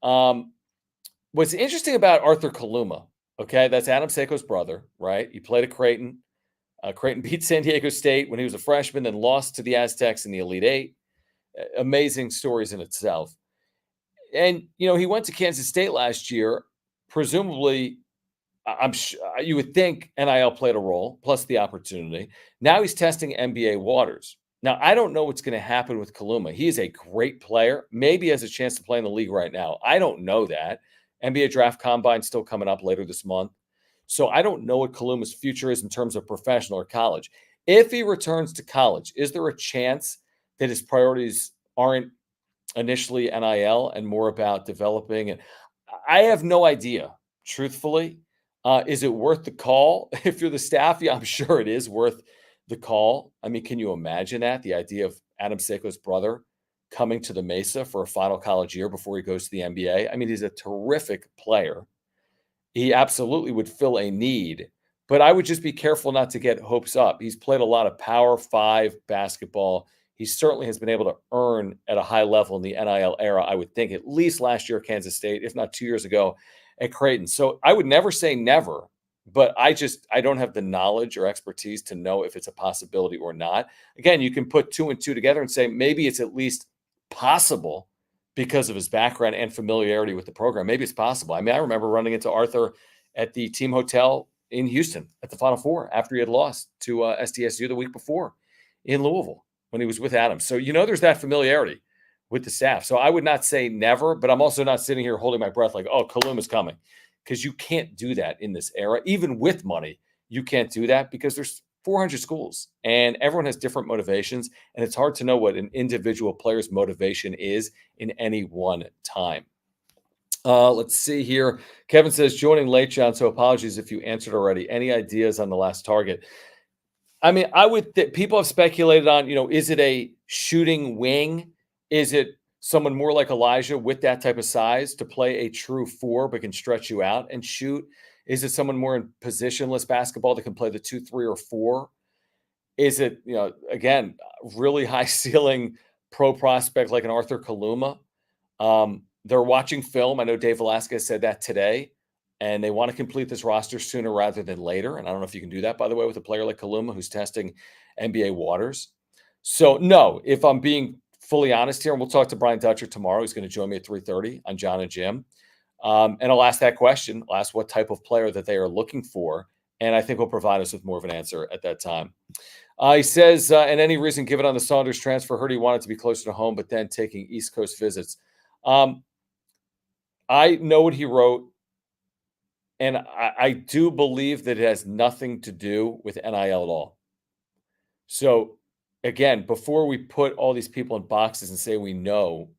what's interesting about Arthur Kaluma, okay, that's Adam Seiko's brother, right? He played at Creighton. Creighton beat San Diego State when he was a freshman, then lost to the Aztecs in the Elite Eight. Amazing stories in itself. And, he went to Kansas State last year. Presumably, I'm sure you would think NIL played a role, plus the opportunity. Now he's testing NBA waters. Now, I don't know what's going to happen with Kaluma. He is a great player. Maybe has a chance to play in the league right now. I don't know that. NBA draft combine still coming up later this month. So I don't know what Kaluma's future is in terms of professional or college. If he returns to college, is there a chance that his priorities aren't initially NIL and more about developing? And I have no idea, truthfully. Is it worth the call? If you're the staff, yeah, I'm sure it is worth the call. I mean, can you imagine that? The idea of Adam Seiko's brother coming to the Mesa for a final college year before he goes to the NBA. I mean, he's a terrific player. He absolutely would fill a need, but I would just be careful not to get hopes up. He's played a lot of Power 5 basketball. He certainly has been able to earn at a high level in the NIL era, I would think, at least last year at Kansas State, if not 2 years ago at Creighton. So I would never say never, but I don't have the knowledge or expertise to know if it's a possibility or not. Again, you can put 2 and 2 together and say maybe it's at least possible because of his background and familiarity with the program. Maybe it's possible. I mean, I remember running into Arthur at the team hotel in Houston at the Final Four after he had lost to SDSU the week before in Louisville when he was with Adams. So, there's that familiarity with the staff. So I would not say never, but I'm also not sitting here holding my breath like, oh, Kaluma's coming, because you can't do that in this era. Even with money, you can't do that because there's 400 schools and everyone has different motivations. And it's hard to know what an individual player's motivation is in any one time. Let's see here. Kevin says, joining late, John, so apologies if you answered already. Any ideas on the last target? I mean, people have speculated on, is it a shooting wing? Is it someone more like Elijah with that type of size to play a true 4 but can stretch you out and shoot? Is it someone more in positionless basketball that can play the 2, 3, or 4? Is it, again, really high ceiling pro prospect like an Arthur Kaluma? They're watching film. I know Dave Velasquez said that today, and they want to complete this roster sooner rather than later. And I don't know if you can do that, by the way, with a player like Kaluma who's testing NBA waters. So, no, if I'm being fully honest here, and we'll talk to Brian Dutcher tomorrow. He's going to join me at 3:30 on John and Jim. And I'll ask that question. I'll ask what type of player that they are looking for. And I think he'll provide us with more of an answer at that time. He says, and any reason given on the Saunders transfer, heard he wanted to be closer to home, but then taking East Coast visits. I know what he wrote, and I do believe that it has nothing to do with NIL at all. So, again, before we put all these people in boxes and say we know,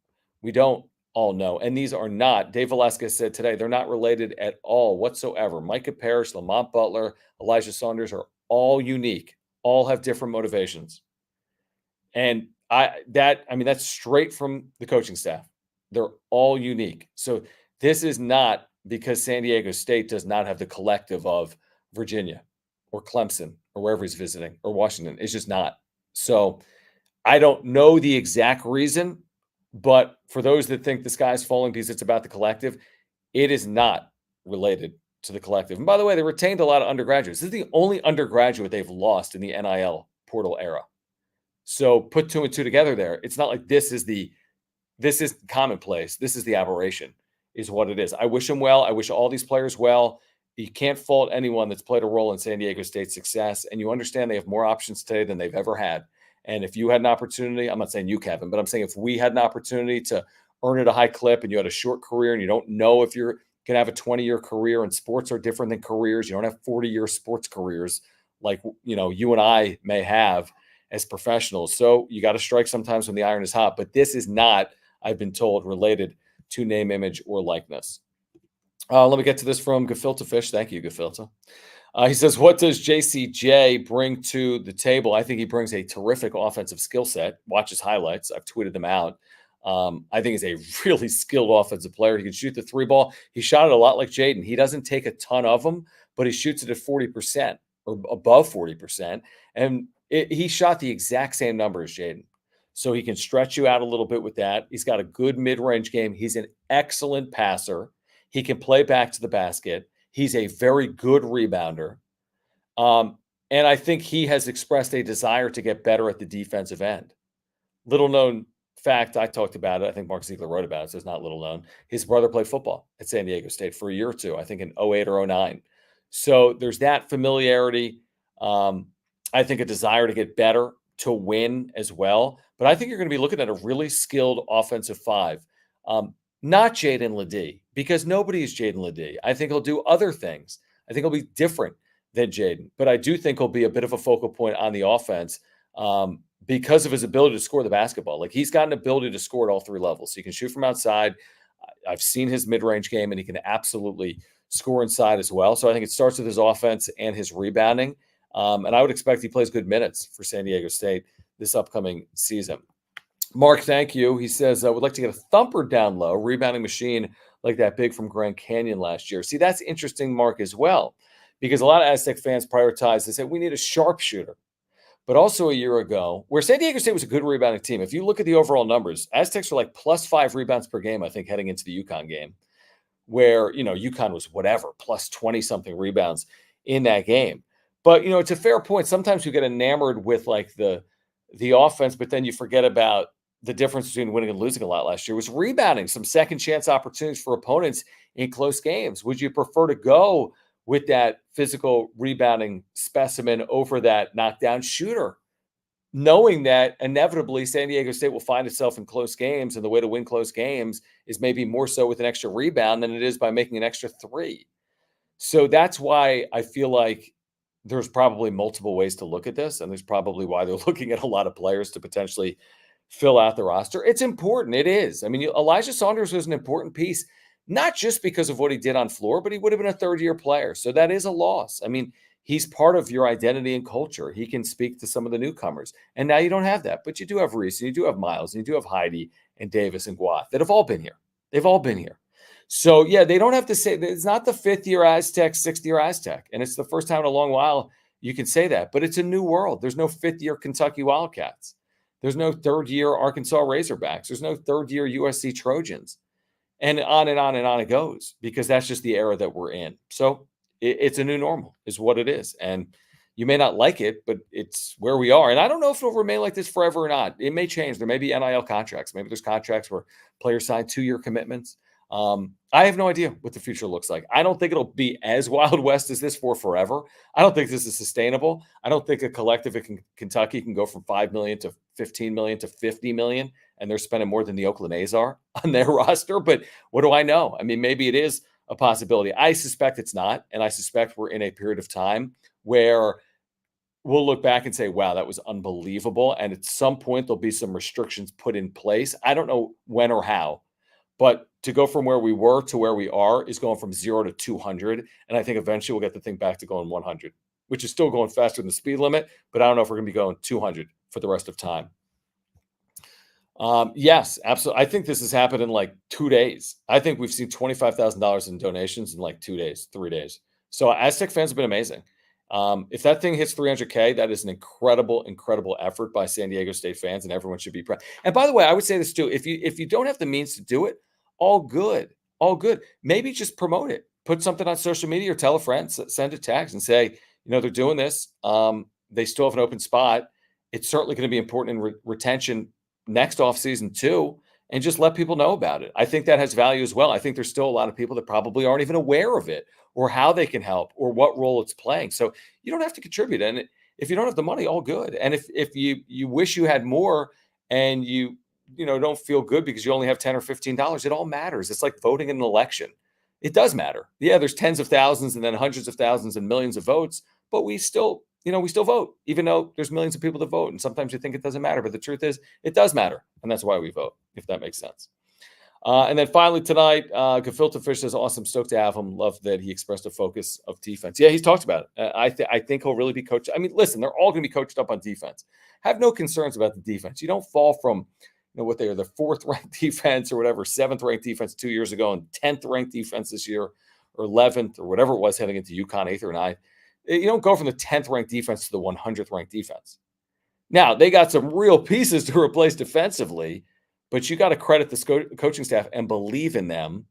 we don't all know. And these are not, Dave Velasquez said today, they're not related at all whatsoever. Micah Parrish, Lamont Butler, Elijah Saunders are all unique, all have different motivations. And that's straight from the coaching staff. They're all unique. So this is not because San Diego State does not have the collective of Virginia or Clemson or wherever he's visiting or Washington. It's just not. So I don't know the exact reason, but for those that think the sky's falling because it's about the collective, it is not related to the collective. And by the way, they retained a lot of undergraduates. This is the only undergraduate they've lost in the NIL portal era. So put 2 and 2 together there. It's not like this is commonplace. This is the aberration, is what it is. I wish him well. I wish all these players well. You can't fault anyone that's played a role in San Diego State's success. And you understand they have more options today than they've ever had. And if you had an opportunity, I'm not saying you, Kevin, but I'm saying if we had an opportunity to earn at a high clip and you had a short career and you don't know if you're going to have a 20-year career, and sports are different than careers. You don't have 40-year sports careers like, you and I may have as professionals. So you got to strike sometimes when the iron is hot. But this is not, I've been told, related to name, image, or likeness. Let me get to this from Gefilte Fish. Thank you, Gefilte. He says, what does JCJ bring to the table? I think he brings a terrific offensive skill set. Watch his highlights. I've tweeted them out. I think he's a really skilled offensive player. He can shoot the three ball. He shot it a lot like Jaden. He doesn't take a ton of them, but he shoots it at 40% or above 40%. And he shot the exact same number as Jaden. So he can stretch you out a little bit with that. He's got a good mid-range game. He's an excellent passer. He can play back to the basket. He's a very good rebounder. And I think he has expressed a desire to get better at the defensive end. Little known fact, I talked about it. I think Mark Ziegler wrote about it, so it's not little known. His brother played football at San Diego State for a year or two, I think in 08 or 09. So there's that familiarity. I think a desire to get better, to win as well. But I think you're going to be looking at a really skilled offensive five. Not Jaden LeDee, because nobody is Jaden LeDee. I think he'll do other things. I think he'll be different than Jaden. But I do think he'll be a bit of a focal point on the offense because of his ability to score the basketball. Like, he's got an ability to score at all three levels. He can shoot from outside. I've seen his mid-range game, and he can absolutely score inside as well. So I think it starts with his offense and his rebounding. And I would expect he plays good minutes for San Diego State this upcoming season. Mark, thank you. He says, I would like to get a thumper down low, rebounding machine like that big from Grand Canyon last year. See, that's interesting, Mark, as well, because a lot of Aztec fans prioritize, they said, we need a sharpshooter. But also a year ago, where San Diego State was a good rebounding team, if you look at the overall numbers, Aztecs were like +5 rebounds per game, I think, heading into the UConn game, where, UConn was whatever, plus 20-something rebounds in that game. But, it's a fair point. Sometimes you get enamored with like the offense, but then you forget about the difference between winning and losing a lot last year was rebounding, some second chance opportunities for opponents in close games. Would you prefer to go with that physical rebounding specimen over that knockdown shooter, knowing that inevitably San Diego State will find itself in close games, and the way to win close games is maybe more so with an extra rebound than it is by making an extra three? So that's why I feel like there's probably multiple ways to look at this, and there's probably why they're looking at a lot of players to potentially fill out the roster. It's important. It is. I mean, Elijah Saunders was an important piece, not just because of what he did on floor, but he would have been a third-year player. So that is a loss. I mean, he's part of your identity and culture. He can speak to some of the newcomers. And now you don't have that, but you do have Reese, and you do have Miles, and you do have Heidi and Davis and Guath that have all been here. They've all been here. So, yeah, they don't have to say – it's not the fifth-year Aztec, sixth-year Aztec, and it's the first time in a long while you can say that. But it's a new world. There's no fifth-year Kentucky Wildcats. There's no third-year Arkansas Razorbacks. There's no third-year USC Trojans. And on and on and on it goes, because that's just the era that we're in. So it's a new normal is what it is. And you may not like it, but it's where we are. And I don't know if it'll remain like this forever or not. It may change. There may be NIL contracts. Maybe there's contracts where players sign 2-year commitments. I have no idea what the future looks like. I don't think it'll be as Wild West as this for forever. I don't think this is sustainable. I don't think a collective in Kentucky can go from 5 million to 15 million to 50 million, and they're spending more than the Oakland A's are on their roster. But what do I know? I mean, maybe it is a possibility. I suspect it's not, and I suspect we're in a period of time where we'll look back and say, wow, that was unbelievable. And at some point, there'll be some restrictions put in place. I don't know when or how. But to go from where we were to where we are is going from 0 to 200. And I think eventually we'll get the thing back to going 100, which is still going faster than the speed limit. But I don't know if we're going to be going 200 for the rest of time. Yes, absolutely. I think this has happened in like 2 days. I think we've seen $25,000 in donations in like 2 days, 3 days. So Aztec fans have been amazing. If that thing hits 300K, that is an incredible, incredible effort by San Diego State fans, and everyone should be proud. And by the way, I would say this too: if you don't have the means to do it, all good, all good. Maybe just promote it, put something on social media, or tell a friend, send a text, and say, they're doing this. They still have an open spot. It's certainly going to be important in retention next offseason too, and just let people know about it. I think that has value as well. I think there's still a lot of people that probably aren't even aware of it, or how they can help, or what role it's playing. So you don't have to contribute. And if you don't have the money, all good. And if you wish you had more, and you don't feel good because you only have $10 or $15, it all matters. It's like voting in an election. It does matter. Yeah, there's tens of thousands and then hundreds of thousands and millions of votes, but we still vote, even though there's millions of people that vote. And sometimes you think it doesn't matter, but the truth is it does matter. And that's why we vote, if that makes sense. And then finally tonight, Gefilte Fish says, awesome, stoked to have him. Love that he expressed a focus of defense. Yeah, he's talked about it. I think he'll really be coached. I mean, listen, they're all going to be coached up on defense. Have no concerns about the defense. You don't fall from what they are, the 4th ranked defense or whatever, 7th ranked defense 2 years ago, and 10th ranked defense this year, or 11th or whatever it was heading into UConn 8th or 9th. You don't go from the 10th ranked defense to the 100th ranked defense. Now, they got some real pieces to replace defensively, but you got to credit this coaching staff and believe in them.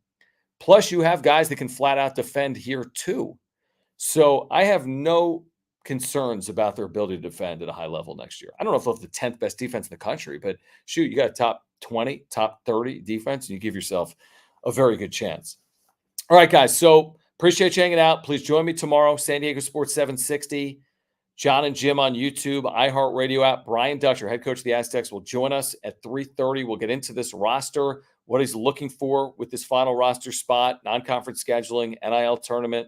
Plus, you have guys that can flat out defend here too. So I have no concerns about their ability to defend at a high level next year. I don't know if they'll have the 10th best defense in the country, but shoot, you got a top 20, top 30 defense, and you give yourself a very good chance. All right, guys. So appreciate you hanging out. Please join me tomorrow, San Diego Sports 760. John and Jim on YouTube, iHeartRadio app. Brian Dutcher, head coach of the Aztecs, will join us at 3:30. We'll get into this roster, what he's looking for with this final roster spot, non-conference scheduling, NIL tournament,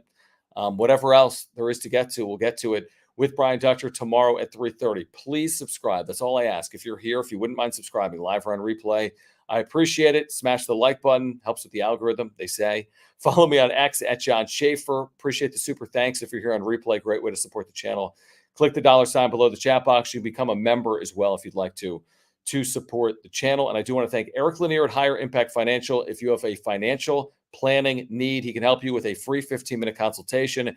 whatever else there is to get to. We'll get to it with Brian Dutcher tomorrow at 3:30. Please subscribe. That's all I ask. If you're here, if you wouldn't mind subscribing, live or on replay, I appreciate it. Smash the like button. Helps with the algorithm, they say. Follow me on X at John Schaefer. Appreciate the super thanks. If you're here on replay, great way to support the channel. Click the $ below the chat box. You can become a member as well if you'd like to support the channel. And I do want to thank Eric Lanier at Higher Impact Financial. If you have a financial planning need, he can help you with a free 15-minute consultation.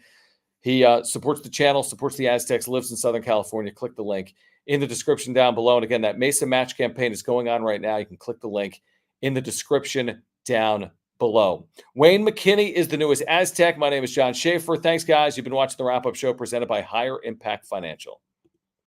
He supports the channel, supports the Aztecs, lives in Southern California. Click the link in the description down below. And again, that Mesa match campaign is going on right now. You can click the link in the description down below. Wayne McKinney is the newest Aztec. My name is John Schaefer. Thanks, guys. You've been watching the Wrap-Up Show presented by Higher Impact Financial.